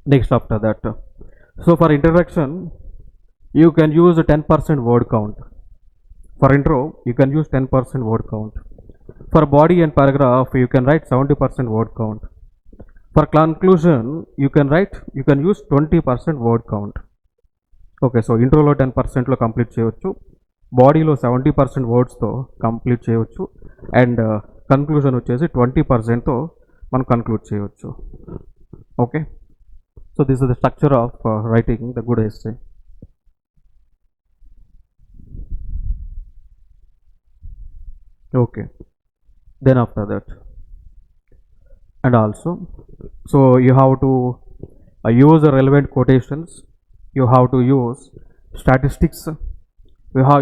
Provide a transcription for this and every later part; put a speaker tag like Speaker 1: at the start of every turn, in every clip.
Speaker 1: Next after that, so for introduction, you can use a 10% word count. For intro, you can use 10% word count. For body and paragraph, you can write 70% word count. For conclusion, you can use 20% word count. Okay, so ఇంట్రోలో 10%లో complete చేయవచ్చు, బాడీలో 70% వర్డ్స్తో complete చేయవచ్చు, and conclusion వచ్చేసి 20%తో మనం conclude చేయవచ్చు. Okay, so this is the structure of writing the good essay. Okay, then after that, and also, so you have to use the relevant quotations, you have to use statistics,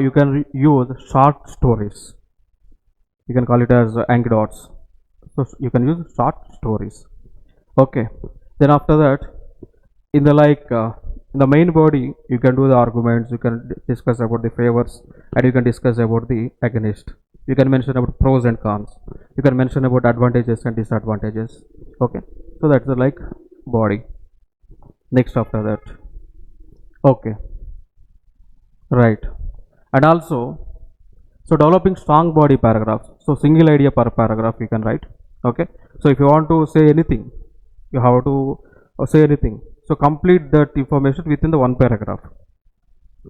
Speaker 1: you can use short stories, you can call it as anecdotes, so you can use short stories. Okay, then after that, in the in the main body, you can do the arguments, you can discuss about the favors, and you can discuss about the against, you can mention about pros and cons, you can mention about advantages and disadvantages. Okay, so that's the body. Next after that, okay, right, and also, so developing strong body paragraphs, so single idea per paragraph you can write. Okay, so if you want to say anything, you have to say anything, so complete that information within the one paragraph.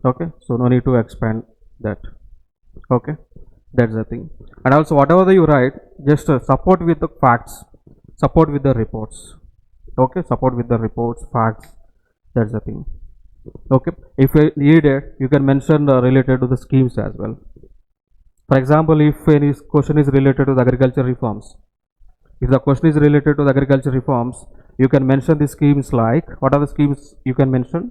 Speaker 1: Okay, so no need to expand that. Okay, that's the thing. And also, whatever you write, just support with the facts, support with the reports. Okay, support with the reports, facts, that's the thing. Okay, if you need it, you can mention related to the schemes as well. For example, if any question is related to the agriculture reforms, if the question is related to the agriculture reforms, you can mention the schemes. Like, what are the schemes you can mention?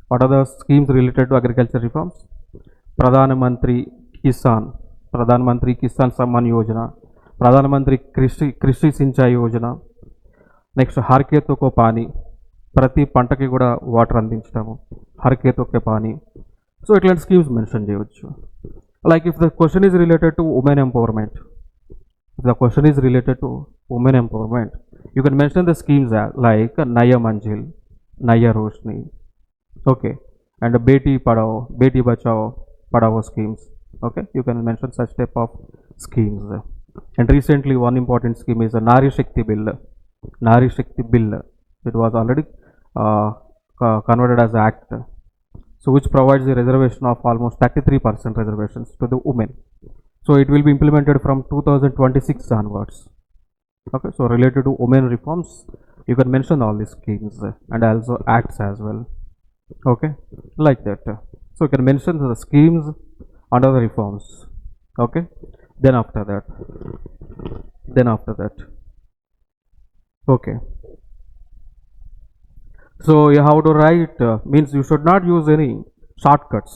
Speaker 1: What are the schemes related to agriculture reforms? Pradhan Mantri Kisan Samman Yojana, Pradhan Mantri Krishi Sinchai Yojana, next Harketo Ko Pani, ప్రతి పంటకి కూడా water అందించడము, హర్కేతోకే పాని. So ఇట్లాంటి schemes mention చేయవచ్చు. Like if the question is related to women empowerment, if the question is related to women empowerment, you can mention the schemes like Naya Manjil, Naya Roshni, okay, and Beti Padhao, Beti Bachao, Padhao schemes. Okay, you can mention such type of schemes. And recently one important scheme is a Nari Shakti Bill. Nari Shakti Bill, it was already converted as act, so which provides the reservation of almost 33% reservations to the women. So it will be implemented from 2026 onwards. Okay, so related to women reforms, you can mention all these schemes and also acts as well. Okay, like that. So you can mention the schemes under the reforms. Okay, then after that, okay, so you have to write, means you should not use any shortcuts.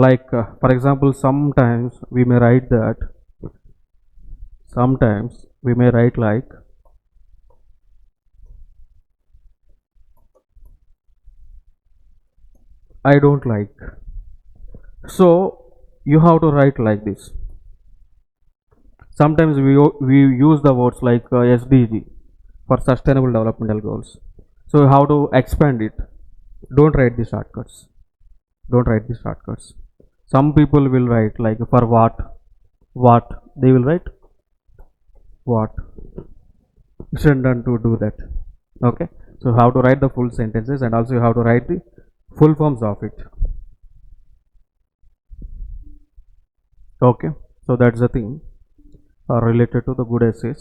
Speaker 1: Like for example, sometimes we may write like, I don't like, so you have to write like this. Sometimes we use the words like SDG, for sustainable developmental goals, so you have to expand it. Don't write the shortcuts. Some people will write like for what they will write what, instead to do that. Okay, so you have to write the full sentences, and also you have to write the full forms of it. Okay, so that's the thing related to the good essays.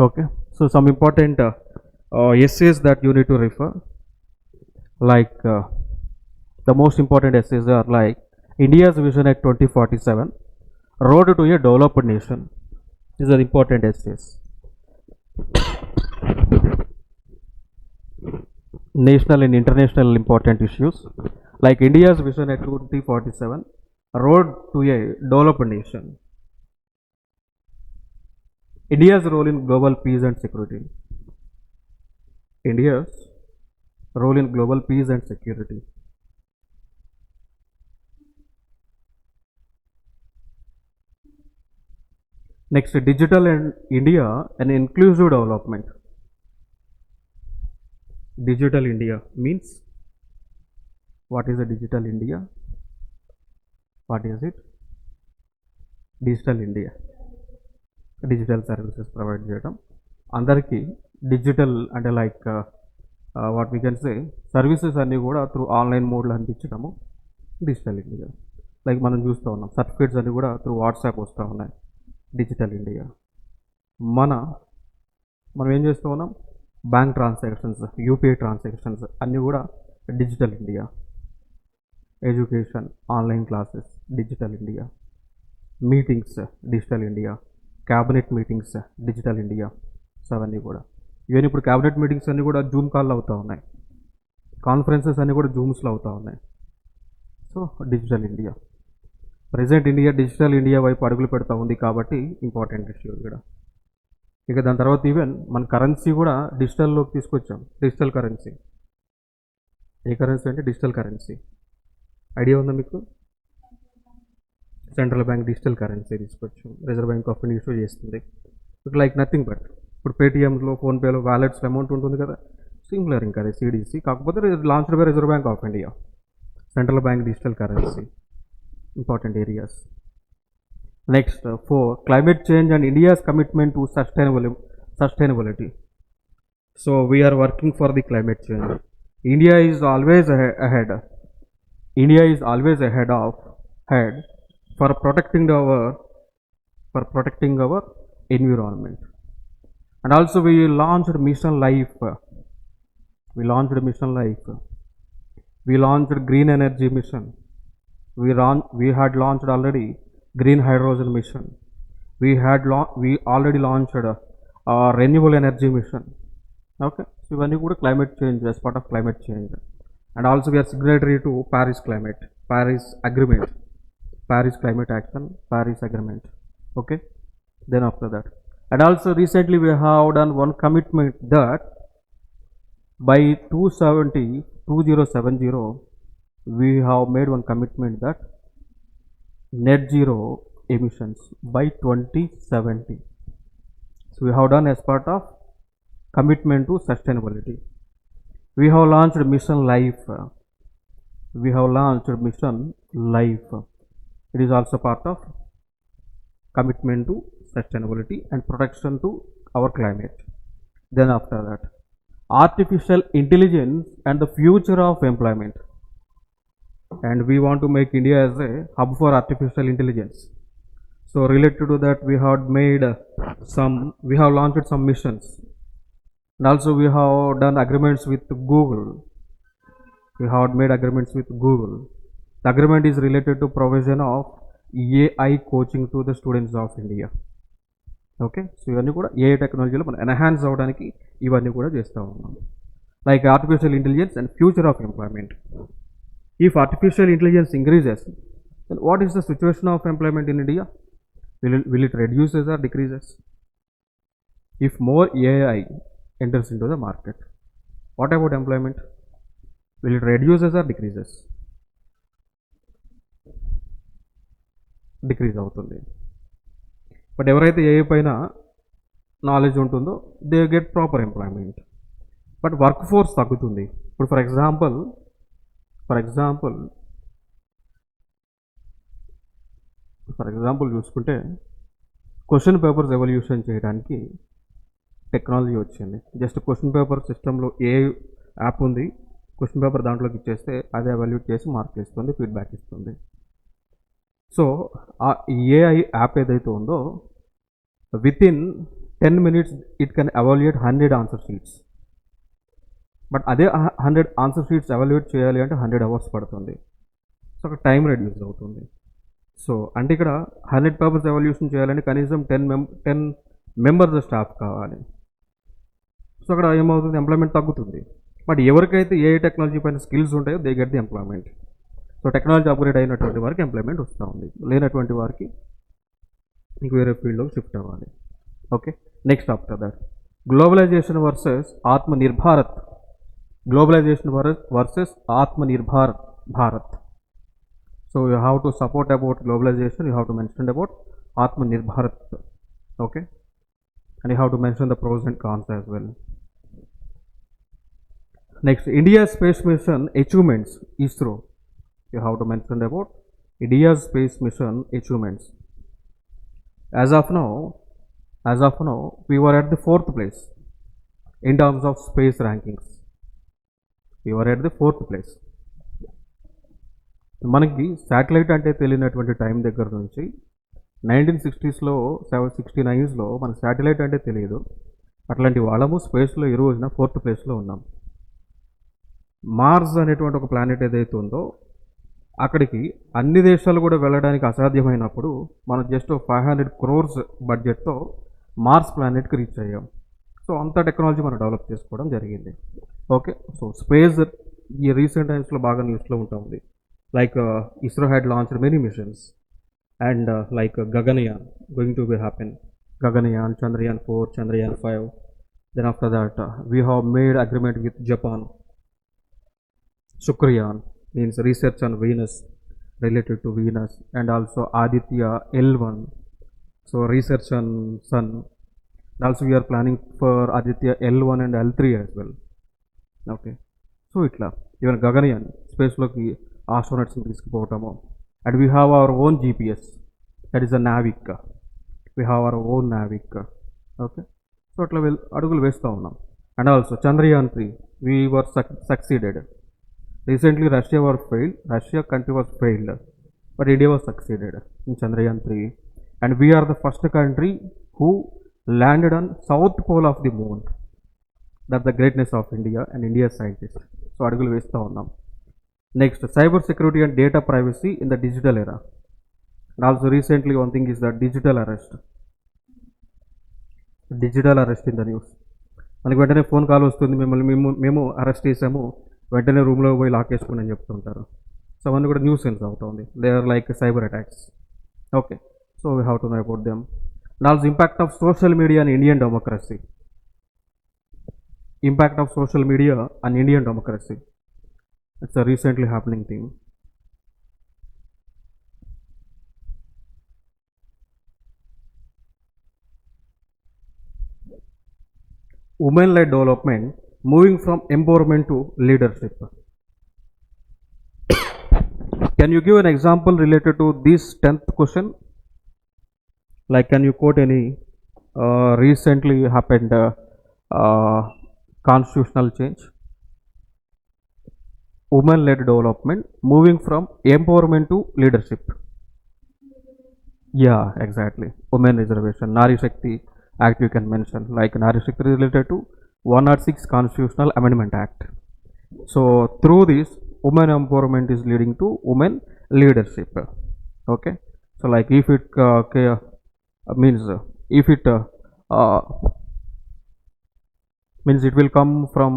Speaker 1: Okay, so some important essays that you need to refer, like the most important essays are like India's Vision Act 2047, Road to a Developed Nation. These are important essays. National and international important issues like India's Vision Act 2047, Road to a Developed Nation. India's role in global peace and security. India's role in global peace and security. Next, digital and India and inclusive development. Digital India means, what is a digital India? What is it? Digital India. Digital services provide చేయడం, అందరికీ digital అంటే like what we can say services అన్నీ కూడా through online మోడ్లో అందించడము digital India. Like మనం చూస్తూ ఉన్నాం certificates అన్నీ కూడా త్రూ వాట్సాప్ వస్తూ ఉన్నాయి, డిజిటల్ ఇండియా. మనం ఏం చేస్తూ ఉన్నాం, బ్యాంక్ ట్రాన్సాక్షన్స్, యూపీఐ ట్రాన్సాక్షన్స్ అన్నీ కూడా digital India. Education, online classes, digital India. Meetings, digital India. Cabinet meetings, digital India. So అవన్నీ కూడా ఈవెన్ ఇప్పుడు క్యాబినెట్ మీటింగ్స్ అన్నీ కూడా జూమ్ కాల్లో అవుతూ ఉన్నాయి, కాన్ఫరెన్సెస్ అన్నీ కూడా జూమ్స్లో అవుతూ ఉన్నాయి. So digital India. Present India digital India వైపు అడుగులు పెడతా ఉంది కాబట్టి ఇంపార్టెంట్ ఇష్యూ ఇక్కడ. ఇక దాని తర్వాత ఈవెన్ మన కరెన్సీ కూడా డిజిటల్లోకి తీసుకొచ్చాం, డిజిటల్ కరెన్సీ. ఏ కరెన్సీ అంటే డిజిటల్ కరెన్సీ. ఐడియా ఉందా మీకు? సెంట్రల్ బ్యాంక్ డిజిటల్ కరెన్సీ తీసుకొచ్చాం, reserve bank of India issue చేస్తుంది. ఇట్ లైక్ నథింగ్ బట్ ఇప్పుడు పేటీఎంలో, ఫోన్పేలో, వ్యాలెట్స్లో అమౌంట్ ఉంటుంది కదా, సిమిలర్ ఇంకా అది సిడిసి, కాకపోతే launched by reserve bank of India. Central bank digital currency, important areas. Next 4, climate change and India's commitment to sustainability. So we are working for the climate change. India is always ahead. India is always ahead for protecting our environment. And also we launched Mission Life. We launched Green Energy Mission. We had launched already Green Hydrogen Mission. We already launched Renewable Energy Mission. Okay, so ఇవన్నీ కూడా climate change, as part of climate change. And also we are signatory to Paris Climate Action, Paris Agreement. Okay, then after that, and also recently we have done one commitment that by 2070 we have made one commitment that net zero emissions by 2070. So we have done as part of commitment to sustainability. We have launched Mission Life. It is also part of commitment to sustainability and protection to our climate. Then after that, artificial intelligence and the future of employment. And we want to make India as a hub for artificial intelligence. So related to that, we have launched some missions, and also we have done agreements with Google. The agreement is related to provision of AI coaching to the students of India. Okay, so ఇవన్నీ కూడా AI టెక్నాలజీలో మనం enhance అవ్వడానికి ఇవన్నీ కూడా చేస్తూ ఉన్నాం. Like artificial intelligence and future of employment. If artificial intelligence increases, then what is the situation of employment in India? Will it reduces or decreases? If more AI enters into the market, what about employment? Will it reduces or decreases? Decrease అవుతుంది. But ఎవరైతే AI పైన knowledge ఉంటుందో they get proper employment. But work force తగ్గుతుంది. ఇప్పుడు for example చూసుకుంటే question papers evolution చేయడానికి technology వచ్చింది. Just question paper సిస్టంలో ఏ యాప్ ఉంది, క్వశ్చన్ పేపర్ దాంట్లోకి ఇచ్చేస్తే అదే ఎవాల్యూట్ చేసి మార్కులు ఇస్తుంది, ఫీడ్బ్యాక్ ఇస్తుంది. సో ఆ ఏఐ యాప్ ఏదైతే ఉందో within 10 minutes it can evaluate 100 answer sheets. But అదే 100 ఆన్సర్ షీట్స్ ఎవాల్యుయేట్ చేయాలి అంటే 100 hours పడుతుంది. సో అక్కడ టైం రెడ్యూస్ అవుతుంది. సో అంటే ఇక్కడ 100 పేపర్స్ ఎవల్యూషన్ చేయాలంటే కనీసం 10 members స్టాఫ్ కావాలి. సో అక్కడ ఏమవుతుంది, ఎంప్లాయ్మెంట్ తగ్గుతుంది. బట్ ఎవరికైతే ఏఐ టెక్నాలజీ పైన స్కిల్స్ ఉంటాయో they get the employment. So technology upgrade అయినటువంటి వారికి ఎంప్లాయ్మెంట్ వస్తూ ఉంది, లేనటువంటి వారికి ఇంక వేరే ఫీల్డ్లోకి షిఫ్ట్ అవ్వాలి. Okay, next after that globalization versus Atmanirbharat. Globalization versus Atmanirbhar Bharat. So you have to support about globalization, you have to mention about Atmanirbharat. Okay, and you have to mention the pros and cons as well. Next, India's space mission achievements, ISRO. You have to mention about India's space mission achievements. As of now, we were at the 4th place in terms of space rankings. We were at the 4th place. మనకి satellite అంటే తెలియనటువంటి time దగ్గర నుంచి 1960స్లో 69స్లో మన satellite అంటే తెలియదు. అట్లాంటి వాళ్ళము స్పేస్లో ఈ రోజున 4th ప్లేస్లో ఉన్నాం. మార్స్ అనేటువంటి ఒక ప్లానెట్ ఏదైతే ఉందో అక్కడికి అన్ని దేశాలు కూడా వెళ్ళడానికి అసాధ్యమైనప్పుడు మనం జస్ట్ 500 crores బడ్జెట్తో మార్స్ ప్లానెట్కి రీచ్ అయ్యాం. సో అంత టెక్నాలజీ మనం డెవలప్ చేసుకోవడం జరిగింది. ఓకే, సో స్పేస్ ఈ రీసెంట్ టైమ్స్లో బాగా న్యూస్లో ఉంటుంది. Like ISRO had launched many missions and like Gaganyaan going to be happen. Gaganyaan, Chandrayaan 4, Chandrayaan 5. Then after that we have made agreement with Japan. Shukrayaan means research on Venus, related to Venus, and also Aditya L1, so research on Sun. Also we are planning for Aditya L1 and L3 as well. Okay, so itla even Gaganyaan space loki astronauts తీసుకుపోవటము. And we have our own GPS, that is a Navic. We have our own Navic. Okay, so అట్లా అడుగులు వేస్తూ ఉన్నాం. And also Chandrayaan 3 we were succeeded. Recently Russia country was failed, but India was succeeded in Chandrayaan 3, and we are the first country who landed on south pole of the moon. That's the greatness of India and India's scientists. So అడుగులు వేస్తూ ఉన్నాం. Next, cyber security and data privacy in the digital era. And also recently one thing is the digital arrest in the news. మనకి వెంటనే phone call వస్తుంది, మేము arrest చేసాము, వెంటనే రూమ్లో పోయి లాక్ వేసుకుని అని చెప్తుంటారు. సో అవన్నీ కూడా న్యూస్ సెన్స్ అవుతుంది. They are like cyber attacks. Okay, so we have to know about them. And also impact of social media and Indian democracy. Impact of social media on Indian democracy. It's a recently happening thing. Women-led development, moving from empowerment to leadership. Can you give an example related to this 10th question? Like, can you quote any recently happened constitutional change? Women-led development, moving from empowerment to leadership. Yeah, exactly. Women reservation, Nari Shakti Act you can mention. Like Nari Shakti is related to 106 Constitutional Amendment Act. So through this, women empowerment is leading to women leadership. Okay. So like if it means it will come from,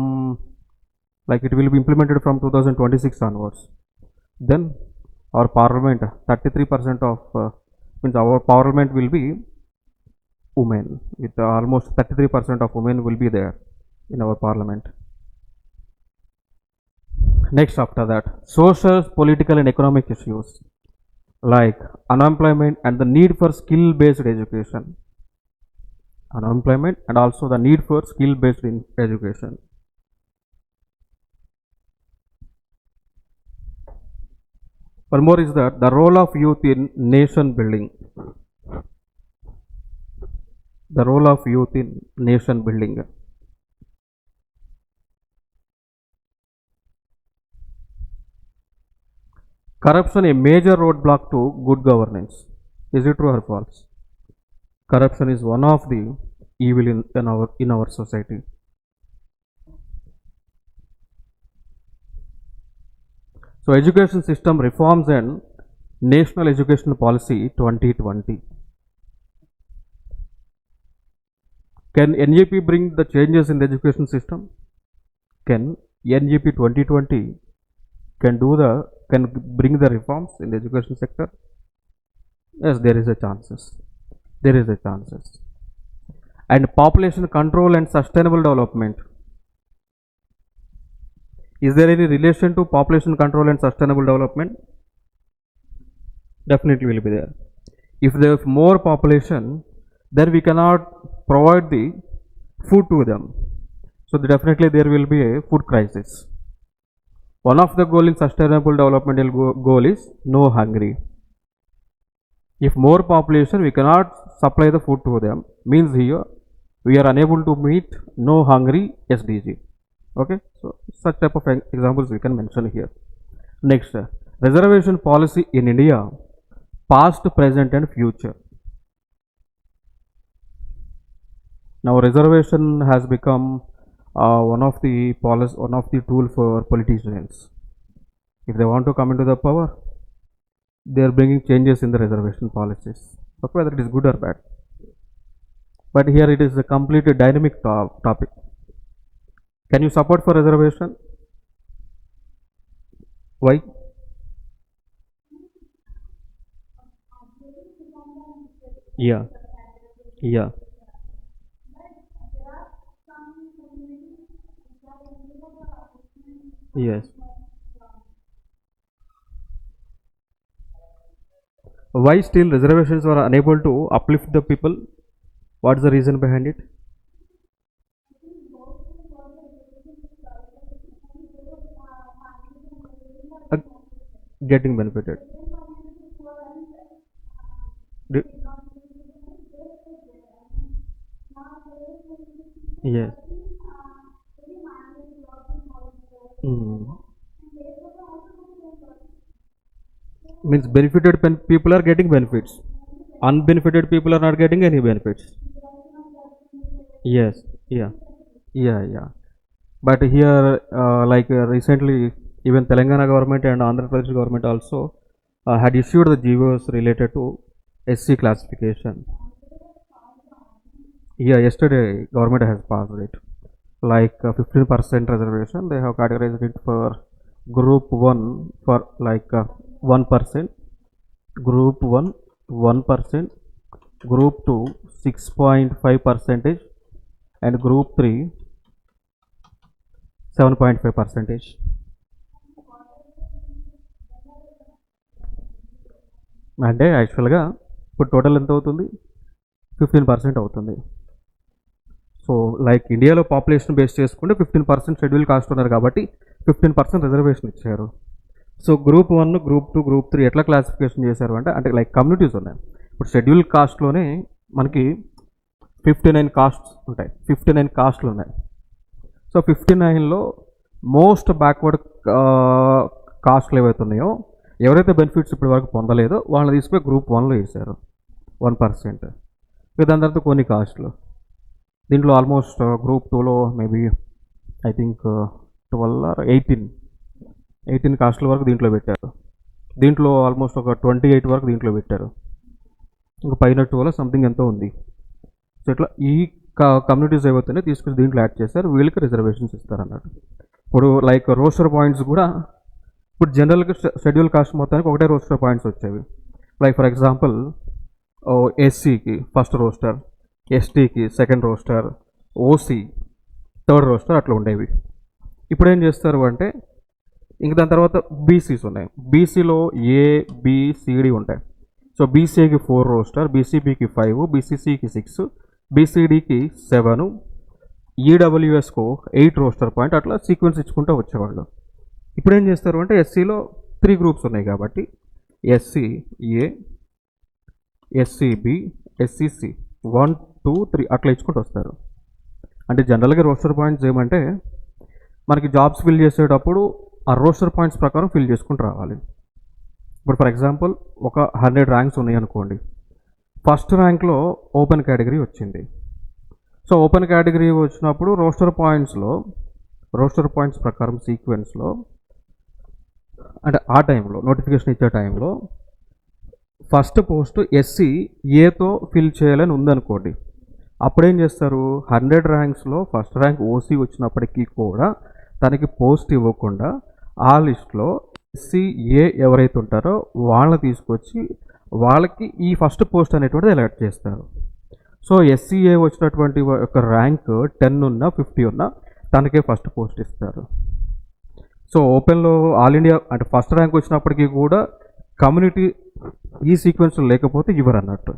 Speaker 1: like it will be implemented from 2026 onwards. Then our parliament 33% of means our parliament will be women, with almost 33% of women will be there in our parliament. Next, after that, social, political and economic issues like unemployment and the need for skill based education. Unemployment and also the need for skill based education. One more is that the role of youth in nation building. The role of youth in nation building. Corruption a major roadblock to good governance. Is it true or false? Corruption is one of the evil in our society. So education system reforms and National Education Policy 2020. Can NEP bring the changes in the education system? Can NEP 2020 can bring the reforms in the education sector? Yes, there is a chances. And population control and sustainable development. Is there any relation to population control and sustainable development? Definitely will be there. If there is more population, then we cannot provide the food to them. So definitely there will be a food crisis. One of the goal in sustainable development goal is no hungry. If more population, we cannot supply the food to them. Means here we are unable to meet no hungry SDG. Okay, so such type of examples we can mention here. Next, reservation policy in India, past, present, and future. Now, reservation has become one of the tool for politicians. If they want to come into the power, they are bringing changes in the reservation policies. Okay, whether it is good or bad. But here it is a completely dynamic topic. Can you support for reservation? Why? Yeah, yeah, yes. Why still reservations are unable to uplift the people? What's the reason behind it? Uh, Getting benefited. Do- Yes. Mm. Means benefited people are getting benefits. Unbenefited people are not getting any benefits. Yes. Yeah. Yeah. Yeah. But here, recently, even Telangana government and Andhra Pradesh government also had issued the GOs related to SC classification. Yeah, yesterday government has passed it. Like 15% reservation, they have categorized it for group 1 for 1%, group 1 1%, group 2 6.5 percentage, and group 3 7.5 percentage. అంటే యాక్చువల్గా ఇప్పుడు total ఎంత అవుతుంది? 15% అవుతుంది. So like ఇండియాలో population base చేసుకుంటే 15% schedule caste ఉన్నారు కాబట్టి 15% రిజర్వేషన్ ఇచ్చారు. సో గ్రూప్ 1, గ్రూప్ 2, గ్రూప్ 3 ఎట్లా క్లాసిఫికేషన్ చేశారు అంటే లైక్ కమ్యూనిటీస్ ఉన్నాయి. ఇప్పుడు షెడ్యూల్ కాస్ట్లోనే మనకి 59 కాస్ట్స్ ఉంటాయి, 59 కాస్ట్లు ఉన్నాయి. సో 59లో మోస్ట్ బ్యాక్వర్డ్ కాస్ట్లు ఏవైతే ఉన్నాయో, ఎవరైతే బెనిఫిట్స్ ఇప్పటి వరకు పొందలేదో వాళ్ళని తీసుకుపోయి గ్రూప్ 1లో వేశారు 1%. దాని తర్వాత కొన్ని కాస్ట్లు దీంట్లో ఆల్మోస్ట్ గ్రూప్ 2లో మేబీ ఐ థింక్ 12 or 18 కాస్ట్ల వరకు దీంట్లో పెట్టారు. దీంట్లో ఆల్మోస్ట్ ఒక 28 వరకు దీంట్లో పెట్టారు. ఇంకా పైన 12 సంథింగ్ ఎంతో ఉంది. సో ఇట్లా ఈ కమ్యూనిటీస్ ఏవైతే తీసుకుని దీంట్లో యాడ్ చేస్తారు, వీళ్ళకి రిజర్వేషన్స్ ఇస్తారు అన్నట్టు. ఇప్పుడు లైక్ రోస్టర్ పాయింట్స్ కూడా ఇప్పుడు జనరల్గా షెడ్యూల్ కాస్ట్ మొత్తానికి ఒకటే రోస్టర్ పాయింట్స్ వచ్చేవి. లైక్ ఫర్ ఎగ్జాంపుల్ ఎస్సీకి ఫస్ట్ రోస్టర్, ఎస్టీకి second roster, OC third roster అట్లా ఉండేవి. ఇప్పుడు ఏం చేస్తారు అంటే ఇంక దాని తర్వాత బీసీస్ ఉన్నాయి. బీసీలో ఏబిసిడి ఉంటాయి. సో బీసీకి 4 రోస్టర్, బీసీబీకి 5, బీసీసీకి 6, బీసీడీకి 7, ఈడబ్ల్యూఎస్కు 8 రోస్టర్ పాయింట్, అట్లా సీక్వెన్స్ ఇచ్చుకుంటూ వచ్చేవాళ్ళు. ఇప్పుడు ఏం చేస్తారు అంటే ఎస్సీలో 3 గ్రూప్స్ ఉన్నాయి కాబట్టి ఎస్సీ ఏ, ఎస్సీబి, ఎస్సీసి 1, 2, 3 అట్లా ఇచ్చుకుంటూ వస్తారు. అంటే జనరల్గా రోస్టర్ పాయింట్స్ ఏమంటే మనకి జాబ్స్ ఫిల్ చేసేటప్పుడు ఆ రోస్టర్ పాయింట్స్ ప్రకారం ఫిల్ చేసుకుంటూ రావాలి. ఇప్పుడు ఫర్ ఎగ్జాంపుల్ ఒక 100 ర్యాంక్స్ ఉన్నాయి అనుకోండి. ఫస్ట్ ర్యాంక్లో ఓపెన్ కేటగిరీ వచ్చింది. సో ఓపెన్ కేటగిరీ వచ్చినప్పుడు రోస్టర్ పాయింట్స్ ప్రకారం సీక్వెన్స్లో అంటే ఆ టైంలో నోటిఫికేషన్ ఇచ్చే టైంలో ఫస్ట్ పోస్ట్ ఎస్సీ ఏతో ఫిల్ చేయాలని ఉందనుకోండి. అప్పుడేం చేస్తారు, 100 ర్యాంక్స్లో ఫస్ట్ ర్యాంక్ ఓసీ వచ్చినప్పటికీ కూడా తనకి పోస్ట్ ఇవ్వకుండా ఆ లిస్ట్లో ఎస్సీ ఏ ఎవరైతే ఉంటారో వాళ్ళని తీసుకొచ్చి వాళ్ళకి ఈ ఫస్ట్ పోస్ట్ అనేటువంటిది ఎలక్ట్ చేస్తారు. సో ఎస్సీఏ వచ్చినటువంటి ఒక ర్యాంక్ 10 ఉన్నా 50 ఉన్నా తనకే ఫస్ట్ పోస్ట్ ఇస్తారు. సో ఓపెన్లో ఆల్ ఇండియా అంటే ఫస్ట్ ర్యాంక్ వచ్చినప్పటికీ కూడా కమ్యూనిటీ ఈ సీక్వెన్స్లో లేకపోతే ఇవ్వరు అన్నట్టు.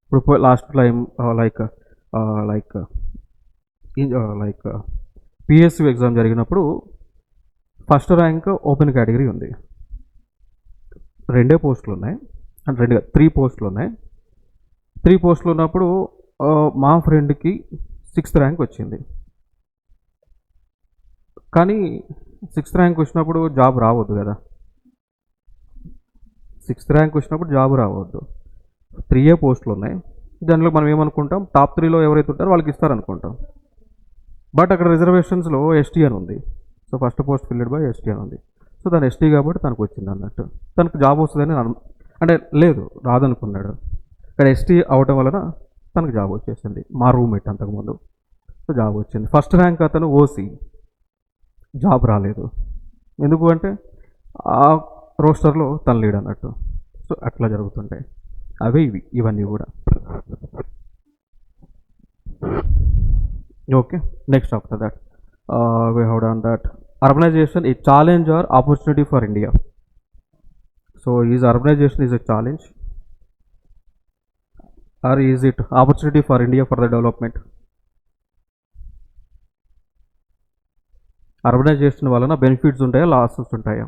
Speaker 1: ఇప్పుడు last time like like like PSU exam జరిగినప్పుడు ఫస్ట్ ర్యాంక్ ఓపెన్ కేటగిరీ ఉంది, 2 పోస్టులు ఉన్నాయి, అంటే 3 పోస్టులు ఉన్నాయి. 3 పోస్టులు ఉన్నప్పుడు మా ఫ్రెండ్కి 6th ర్యాంక్ వచ్చింది. కానీ 6th ర్యాంక్ వచ్చినప్పుడు జాబ్ రావద్దు కదా, 6th ర్యాంక్ వచ్చినప్పుడు జాబ్ రావద్దు. 3 పోస్టులు ఉన్నాయి. దానిలో మనం ఏమనుకుంటాం, టాప్ 3లో ఎవరైతే ఉంటారో వాళ్ళకి ఇస్తారనుకుంటాం. బట్ అక్కడ రిజర్వేషన్స్లో ఎస్టీ అని ఉంది. So first post field by ST అని ఉంది. సో దాని ఎస్టీ కాబట్టి తనకు వచ్చింది అన్నట్టు. తనకు జాబ్ వస్తుందని అంటే లేదు, రాదనుకున్నాడు. ఇక్కడ ఎస్టీ అవటం వలన తనకు జాబ్ వచ్చేసింది. మా రూమ్మేట్ అంతకుముందు. సో జాబ్ వచ్చింది. ఫస్ట్ ర్యాంక్ అతను ఓసీ, జాబ్ రాలేదు. ఎందుకు అంటే ఆ రోస్టర్లో తను లీడ్ అన్నట్టు. సో అట్లా జరుగుతుంటాయి. అవే ఇవన్నీ కూడా. Okay, next after that we have done that. Urbanization a challenge or opportunity for India? So is urbanization is a challenge or is it opportunity for India for the development? Urbanisation వలన benefits ఉంటాయా, losses ఉంటాయా?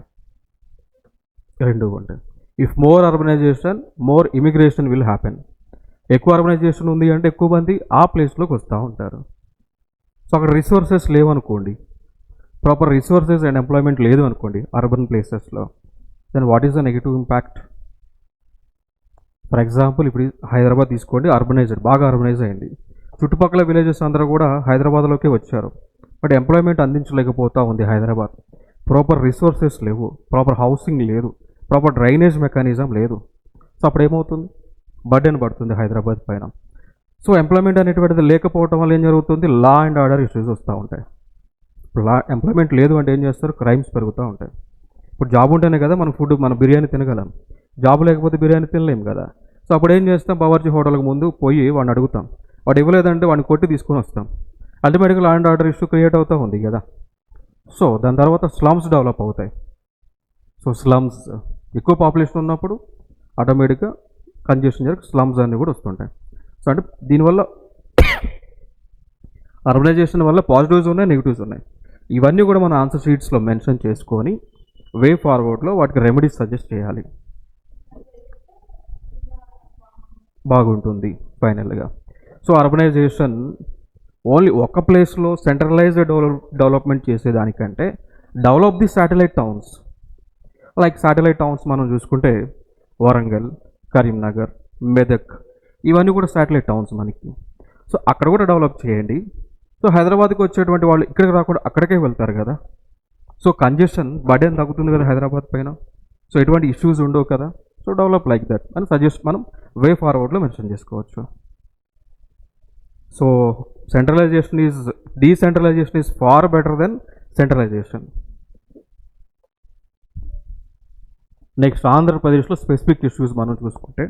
Speaker 1: రెండు ఉంటాయి. If more urbanisation more immigration will happen. ఎక్కువ urbanisation ఉంది అంటే ఎక్కువ మంది ఆ ప్లేస్లోకి వస్తూ ఉంటారు. సో అక్కడ రిసోర్సెస్ లేవనుకోండి, ప్రాపర్ రిసోర్సెస్ అండ్ ఎంప్లాయ్మెంట్ లేదు అనుకోండి అర్బన్ ప్లేసెస్లో, then what is the negative impact? For example ఇప్పుడు హైదరాబాద్ తీసుకోండి, అర్బనైజ్డ్, బాగా అర్బనైజ్ అయింది. చుట్టుపక్కల విలేజెస్ అందరూ కూడా హైదరాబాద్లోకే వచ్చారు. బట్ ఎంప్లాయ్మెంట్ అందించలేకపోతూ ఉంది హైదరాబాద్. ప్రాపర్ రిసోర్సెస్ లేవు, ప్రాపర్ హౌసింగ్ లేదు, ప్రాపర్ డ్రైనేజ్ మెకానిజం లేదు. సో అప్పుడు ఏమవుతుంది, బర్డెన్ పడుతుంది హైదరాబాద్ పైన. సో ఎంప్లాయ్మెంట్ అనేటువంటిది లేకపోవడం వల్ల ఏం జరుగుతుంది, లా అండ్ ఆర్డర్ ఇష్యూస్ వస్తూ ఉంటాయి. ఎంప్లాయ్మెంట్ లేదు అంటే ఏం చేస్తారు, క్రైమ్స్ పెరుగుతూ ఉంటాయి. ఇప్పుడు జాబ్ ఉంటేనే కదా మనం ఫుడ్, మన బిర్యానీ తినగలం. జాబ్ లేకపోతే బిర్యానీ తినలేం కదా. సో అప్పుడు ఏం చేస్తాం, బావర్చి హోటల్కి ముందు పోయి వాడిని అడుగుతాం, వాడు ఇవ్వలేదంటే వాడిని కొట్టి తీసుకొని వస్తాం. అల్టిమేట్గా law and order issue create అవుతూ ఉంది కదా. సో దాని తర్వాత స్లమ్స్ డెవలప్ అవుతాయి. సో స్లమ్స్ ఎక్కువ పాపులేషన్ ఉన్నప్పుడు ఆటోమేటిక్గా కంజెషన్ జరిగి స్లమ్స్ అన్నీ కూడా వస్తుంటాయి. సో అంటే దీనివల్ల అర్బనైజేషన్ వల్ల పాజిటివ్స్ ఉన్నాయి, నెగిటివ్స్ ఉన్నాయి. ఇవన్నీ కూడా మన ఆన్సర్ షీట్స్లో మెన్షన్ చేసుకొని వే ఫార్వర్డ్లో వాటికి రెమెడీస్ సజెస్ట్ చేయాలి, బాగుంటుంది ఫైనల్గా. సో అర్బనైజేషన్ ఓన్లీ ఒక ప్లేస్లో సెంట్రలైజ్డ్ డెవలప్మెంట్ చేసేదానికంటే develop the satellite towns. Like satellite towns మనం చూసుకుంటే వరంగల్, కరీంనగర్, మెదక్, ఇవన్నీ కూడా శాటిలైట్ టౌన్స్ మనకి. సో అక్కడ కూడా డెవలప్ చేయండి. సో హైదరాబాద్కి వచ్చేటువంటి వాళ్ళు ఇక్కడికి రాకుండా అక్కడికే వెళ్తారు కదా. సో కంజెషన్ బర్డెన్ తగ్గుతుంది కదా హైదరాబాద్ పైన. సో ఎటువంటి ఇష్యూస్ ఉండవు కదా. సో డెవలప్ లైక్ దట్ అని సజెస్ట్ మనం వే ఫార్వర్డ్లో మెన్షన్ చేసుకోవచ్చు. So decentralization is far better than centralization. Next ఆంధ్రప్రదేశ్లో స్పెసిఫిక్ ఇష్యూస్ మనం చూసుకుంటే,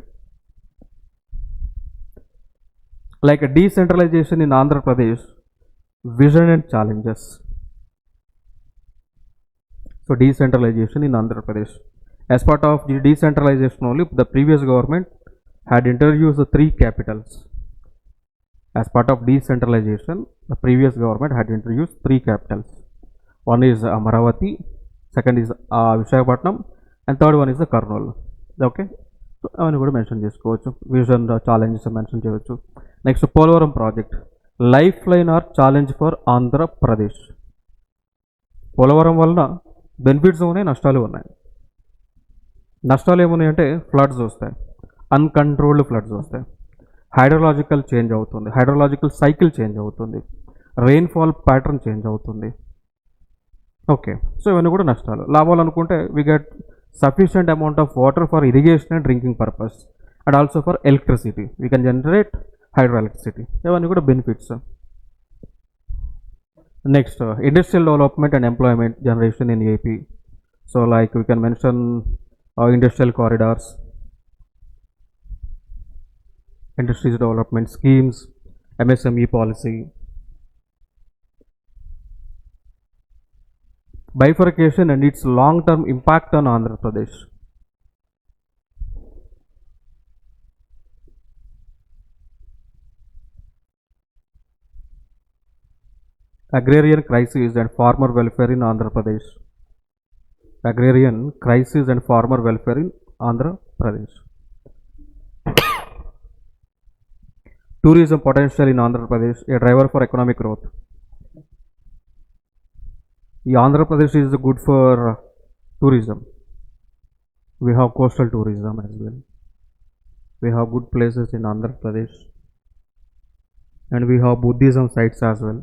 Speaker 1: like decentralization in Andhra Pradesh, vision and challenges. So decentralization in Andhra Pradesh. As part of the decentralization only, the previous government had introduced the 3 capitals. As part of decentralization, the previous government had introduced 3 capitals. One is Amaravati, second is Visakhapatnam, and third one is the Kurnool. Okay, so avani kuda mention chesukovachu. Vision challenges mention cheyochu. Next, Polavaram project, lifeline or challenge for Andhra Pradesh. Polavaram వలన benefits ఉన్నాయి, నష్టాలు ఉన్నాయి. నష్టాలు ఏమున్నాయంటే floods వస్తాయి, uncontrolled floods వస్తాయి, hydrological change అవుతుంది, hydrological cycle change అవుతుంది, రెయిన్ఫాల్ ప్యాటర్న్ చేంజ్ అవుతుంది. ఓకే, సో ఇవన్నీ కూడా నష్టాలు. లాభాలు అనుకుంటే we get sufficient amount of water for irrigation and drinking purpose and also for electricity. We can generate hydro electricity. ఇవన్నీ కూడా benefits. Next, industrial development and employment generation in AP. So like we can mention industrial corridors, industries development schemes, MSME policy, bifurcation and its long-term impact on Andhra Pradesh. Agrarian crisis and farmer welfare in Andhra Pradesh. Agrarian crisis and farmer welfare in Andhra Pradesh. Tourism potential in Andhra Pradesh, a driver for economic growth. Andhra Pradesh is good for tourism. We have coastal tourism as well. We have good places in Andhra Pradesh, and we have Buddhism sites as well.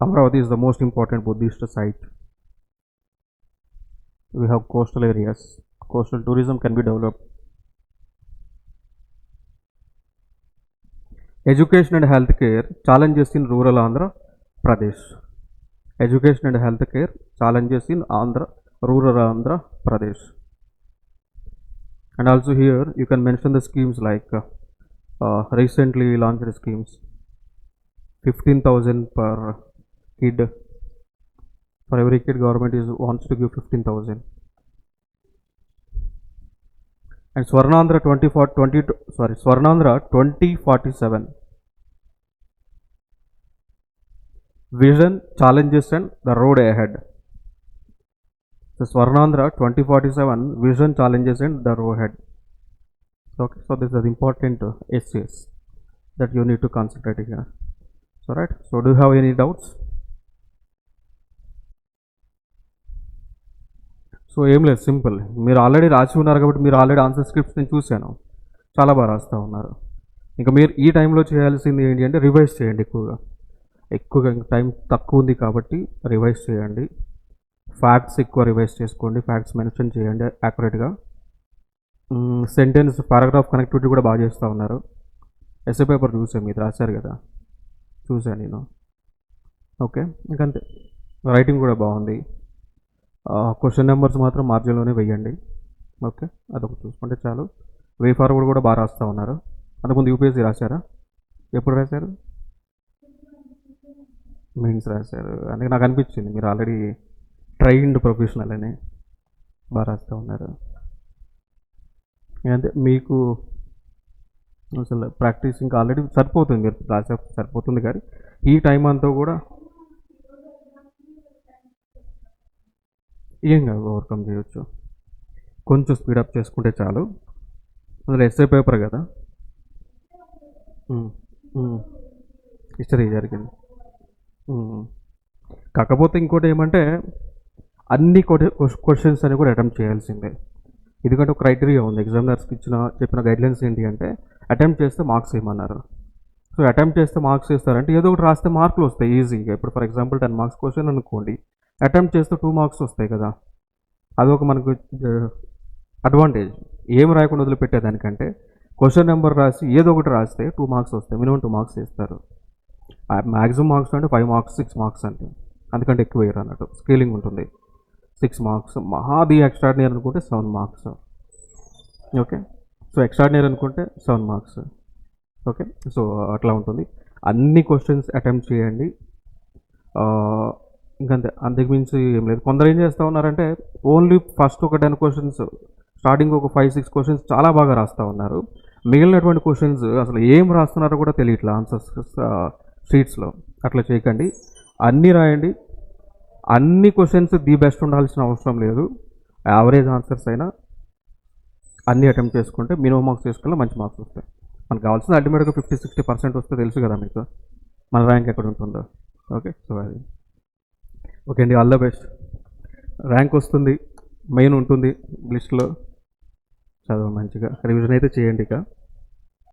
Speaker 1: Amravati is the most important Buddhist site. We have coastal areas. Coastal tourism can be developed. Education and healthcare challenges in rural Andhra Pradesh. Education and healthcare challenges in rural Andhra Pradesh. And also here you can mention the schemes like recently launched schemes. 15,000 per kid. For every kid, government wants to give 15,000. And Swarnandhra 2047. Vision, challenges and the road ahead. So Swarnandhra 2047, vision, challenges and the road ahead. Okay, so this is important essays that you need to concentrate here. So right, so do you have any doubts? So ఏం లేదు, simple. మీరు already రాసి ఉన్నారు కాబట్టి మీరు already answer scripts నేను చూశాను, చాలా బాగా రాస్తూ ఉన్నారు. ఇంకా మీరు ఈ టైంలో చేయాల్సింది ఏంటి అంటే రివైజ్ చేయండి. ఎక్కువగా టైం తక్కువ ఉంది కాబట్టి రివైజ్ చేయండి. ఫ్యాక్ట్స్ ఎక్కువ రివైజ్ చేసుకోండి, ఫ్యాక్ట్స్ మెన్షన్ చేయండి యాక్యురేట్గా. సెంటెన్స్ పారాగ్రాఫ్ కనెక్టివిటీ కూడా బాగా చేస్తూ ఉన్నారు. ఎస్ఏ పేపర్ చూసాను, మీరు రాశారు కదా, చూశాను నేను. ఓకే, ఇంకంతే. రైటింగ్ కూడా బాగుంది. క్వశ్చన్ నెంబర్స్ మాత్రం మార్జిన్లోనే వేయండి. ఓకే, అదొక చూసుకుంటే చాలు. వే ఫార్వర్డ్ కూడా బాగా రాస్తూ ఉన్నారు. అంతకుముందు యూపీఎస్సీ రాశారా? ఎప్పుడు రాశారు? మెయిన్స్ రాశారు. అందుకే నాకు అనిపించింది మీరు ఆల్రెడీ ట్రైన్డ్ ప్రొఫెషనల్ అని. బాగా రాస్తూ ఉన్నారు. అంటే మీకు అసలు ప్రాక్టీస్ ఇంకా ఆల్రెడీ సరిపోతుంది, మీరు రాసే సరిపోతుంది. కానీ ఈ టైం అంతా కూడా ఏం కాదు, ఓవర్కమ్ చేయొచ్చు. కొంచెం స్పీడప్ చేసుకుంటే చాలు. అందులో ఎస్ఏ పేపర్ కదా, హిస్టరీ జరిగింది. కాకపోతే ఇంకోటి ఏమంటే అన్ని క్వశ్చన్స్ అని కూడా అటెంప్ట్ చేయాల్సిందే. ఎందుకంటే ఒక క్రైటీరియా ఉంది. ఎగ్జామినర్స్కి చెప్పిన గైడ్లైన్స్ ఏంటి అంటే అటెంప్ట్ చేస్తే మార్క్స్ ఏమన్నారు. సో అటెంప్ట్ చేస్తే మార్క్స్ ఇస్తారంటే ఏదో ఒకటి రాస్తే మార్కులు వస్తాయి ఈజీగా. ఇప్పుడు ఫర్ ఎగ్జాంపుల్ 10 మార్క్స్ క్వశ్చన్ అనుకోండి, అటెంప్ట్ చేస్తే 2 మార్క్స్ వస్తాయి కదా. అదొక మనకు అడ్వాంటేజ్. ఏం రాయకుండా వదిలిపెట్టేదానికంటే క్వశ్చన్ నెంబర్ రాసి ఏదో ఒకటి రాస్తే 2 మార్క్స్ వస్తాయి. మినిమం 2 మార్క్స్ ఇస్తారు. మ్యాక్సిమం మార్క్స్ అంటే 5 మార్క్స్ 6 మార్క్స్ అంటే, అందుకంటే ఎక్కువ వేయరు అన్నట్టు. స్కేలింగ్ ఉంటుంది. 6 మార్క్స్ మహాది ఎక్స్ట్రాడినరీ అనుకుంటే 7 మార్క్స్. ఓకే, సో ఎక్స్ట్రాడినరీ అనుకుంటే 7 మార్క్స్. ఓకే, సో అట్లా ఉంటుంది. అన్ని క్వశ్చన్స్ అటెంప్ట్ చేయండి. ఇంకంతే, అంతకుమించి ఏం లేదు. కొందరు ఏం చేస్తూ ఉన్నారంటే ఓన్లీ ఫస్ట్ ఒక 10 క్వశ్చన్స్, స్టార్టింగ్ ఒక 5-6 క్వశ్చన్స్ చాలా బాగా రాస్తూ ఉన్నారు. మిగిలినటువంటి క్వశ్చన్స్ అసలు ఏం రాస్తున్నారో కూడా తెలియట్లా ఆన్సర్స్ షీట్స్లో. అట్లా చేయకండి, అన్నీ రాయండి. అన్ని క్వశ్చన్స్ ది బెస్ట్ ఉండాల్సిన అవసరం లేదు. యావరేజ్ ఆన్సర్స్ అయినా అన్నీ అటెంప్ట్ చేసుకుంటే మినిమం మార్క్స్ చేసుకున్నా మంచి మార్క్స్ వస్తాయి. మనకు కావాల్సిన అల్టిమేట్గా 50-60% వస్తే తెలుసు కదా మీకు మన ర్యాంక్ ఎక్కడ ఉంటుందో. ఓకే, సో అది ఓకే అండి, ఆల్ ద బెస్ట్. ర్యాంక్ వస్తుంది, మెయిన్ ఉంటుంది లిస్ట్లో. చదువు మంచిగా, రివిజన్ అయితే చేయండి. ఇక